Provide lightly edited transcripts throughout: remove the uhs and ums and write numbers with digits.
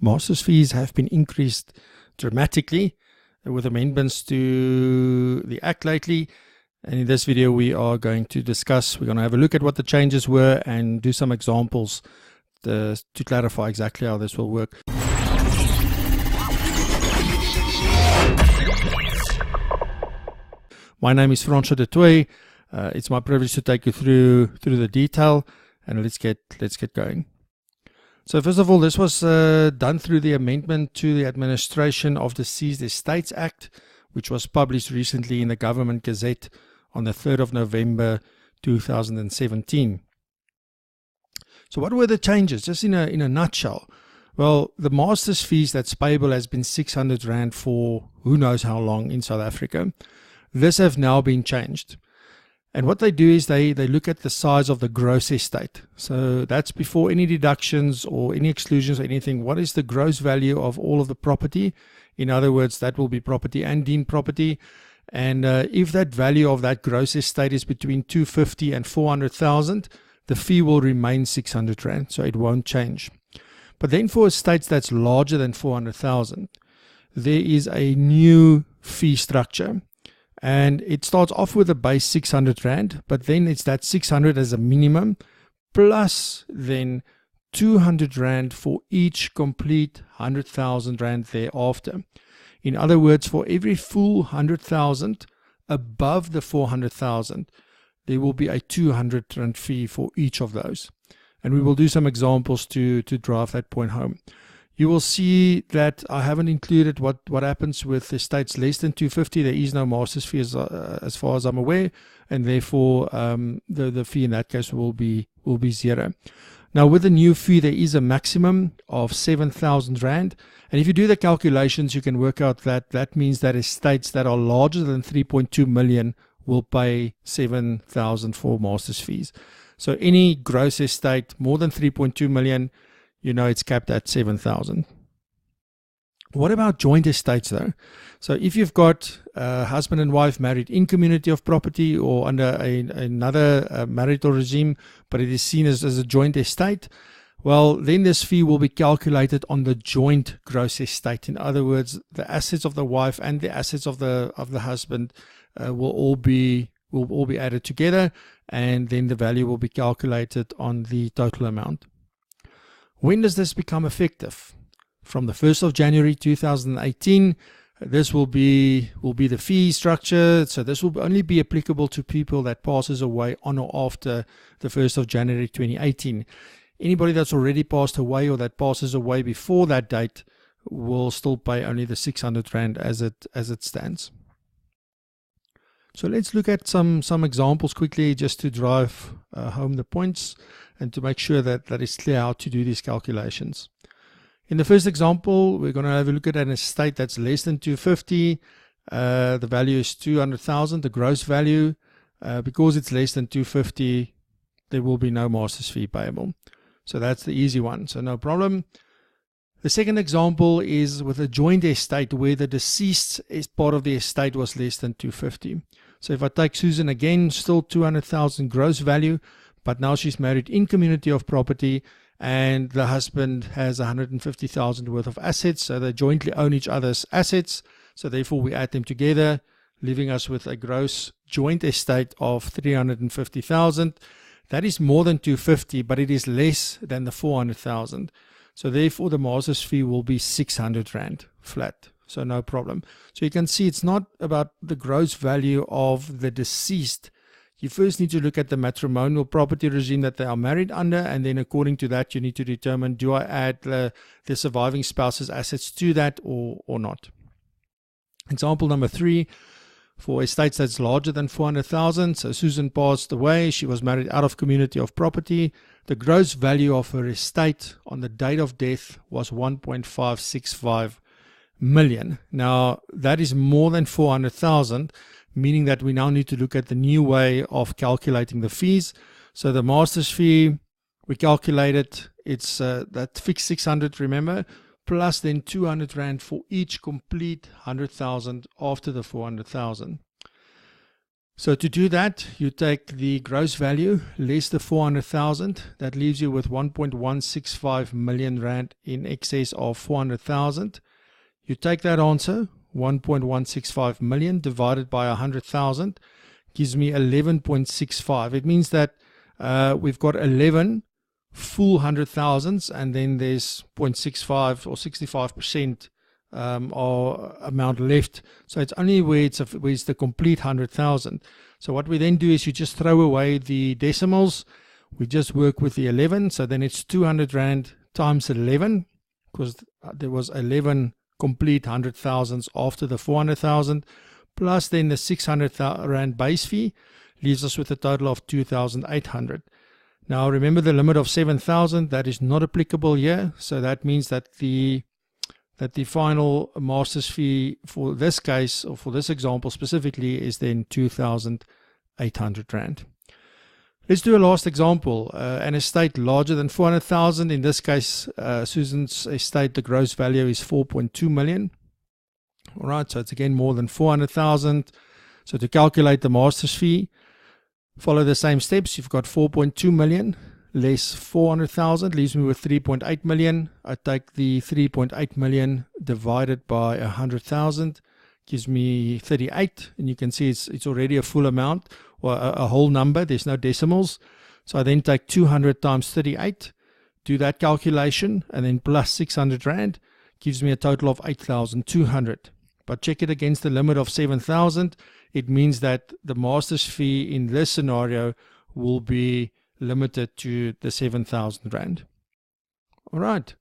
Master's fees have been increased dramatically with amendments to the Act lately. And in this video, we are going to discuss, we're going to have a look at what the changes were and do some examples to clarify exactly how this will work. My name is Francois de Toy. It's my privilege to take you through the detail, and let's get going. So first of all, this was done through the amendment to the Administration of the Seized Estates Act, which was published recently in the Government Gazette on the 3rd of November 2017. So what were the changes? Just in a nutshell. Well, the master's fees that's payable has been 600 Rand for who knows how long in South Africa. This have now been changed. And what they do is they look at the size of the gross estate. So that's before any deductions or any exclusions or anything. What is the gross value of all of the property? In other words, that will be property and deemed property. And if that value of that gross estate is between 250 and 400,000, the fee will remain 600 Rand. So it won't change. But then for estates that's larger than 400,000, there is a new fee structure. And it starts off with a base 600 Rand, but then it's that 600 as a minimum, plus then 200 Rand for each complete 100,000 Rand thereafter. In other words, for every full 100,000 above the 400,000, there will be a 200 Rand fee for each of those. And we will do some examples to drive that point home. You will see that I haven't included what happens with estates less than 250. There is no master's fee as far as I'm aware, and therefore the fee in that case will be zero. Now with the new fee, there is a maximum of 7,000 Rand, and if you do the calculations, you can work out that means that estates that are larger than 3.2 million will pay 7,000 for master's fees. So any gross estate more than 3.2 million, you know it's capped at 7,000. What about joint estates though? So if you've got a husband and wife married in community of property or under another marital regime, but it is seen as a joint estate, well, then this fee will be calculated on the joint gross estate. In other words, the assets of the wife and the assets of the husband will all be added together, and then the value will be calculated on the total amount. When does this become effective? From the 1st of January 2018, this will be the fee structure. So this will only be applicable to people that passes away on or after the 1st of January 2018. Anybody that's already passed away or that passes away before that date will still pay only the 600 Rand as it stands. So let's look at some examples quickly just to drive home the points and to make sure that is clear how to do these calculations. In the first example, we're going to have a look at an estate that's less than 250. The value is 200,000, the gross value. Because it's less than 250, there will be no master's fee payable. So that's the easy one, so no problem. The second example is with a joint estate where the deceased part of the estate was less than 250. So if I take Susan again, still 200,000 gross value, but now she's married in community of property and the husband has 150,000 worth of assets. So they jointly own each other's assets. So therefore we add them together, leaving us with a gross joint estate of 350,000. That is more than 250, but it is less than the 400,000. So therefore the master's fee will be 600 Rand flat. So no problem. So you can see it's not about the gross value of the deceased. You first need to look at the matrimonial property regime that they are married under, and then according to that you need to determine, do I add the surviving spouse's assets to that or not. Example number 3, for estates that's larger than 400,000. So Susan passed away, she was married out of community of property. The gross value of her estate on the date of death was 1.565 million. Now that is more than 400,000, meaning that we now need to look at the new way of calculating the fees. So the master's fee, we calculated, it's that fixed 600, remember, plus then 200 Rand for each complete 100,000 after the 400,000. So to do that, you take the gross value less the 400,000. That leaves you with 1.165 million rand in excess of 400,000. You take that answer, 1.165 million divided by 100,000, gives me 11.65. It means that we've got 11 full 100,000s, and then there's 0.65 or 65% or amount left. So it's only where it's the complete 100,000. So what we then do is you just throw away the decimals. We just work with the 11. So then it's 200 rand times 11, because there was 11 complete 100,000s after the 400,000, plus then the 600 rand base fee, leaves us with a total of 2,800. Now remember the limit of 7,000, that is not applicable here. So that means that the final master's fee for this case, or for this example specifically, is then 2,800 rand. Let's do a last example. An estate larger than 400,000. In this case, Susan's estate, the gross value is 4.2 million. All right, so it's again more than 400,000. So to calculate the master's fee, follow the same steps. You've got 4.2 million less 400,000, leaves me with 3.8 million. I take the 3.8 million divided by 100,000, gives me 38, and you can see it's already a full amount, or a whole number. There's no decimals. So I then take 200 times 38, do that calculation, and then plus 600 rand gives me a total of 8,200. But check it against the limit of 7,000. It means that the master's fee in this scenario will be limited to the 7,000 rand. All right.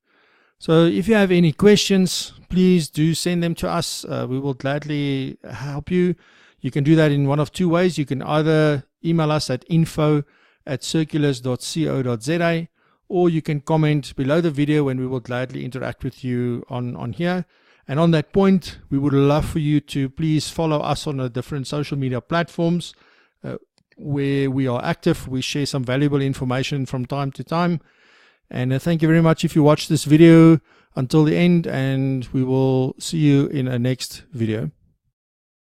So if you have any questions, please do send them to us. We will gladly help you. You can do that in one of two ways. You can either email us at info@circulus.co.za, or you can comment below the video and we will gladly interact with you on here. And on that point, we would love for you to please follow us on the different social media platforms where we are active. We share some valuable information from time to time. And thank you very much if you watched this video until the end, and we will see you in a next video.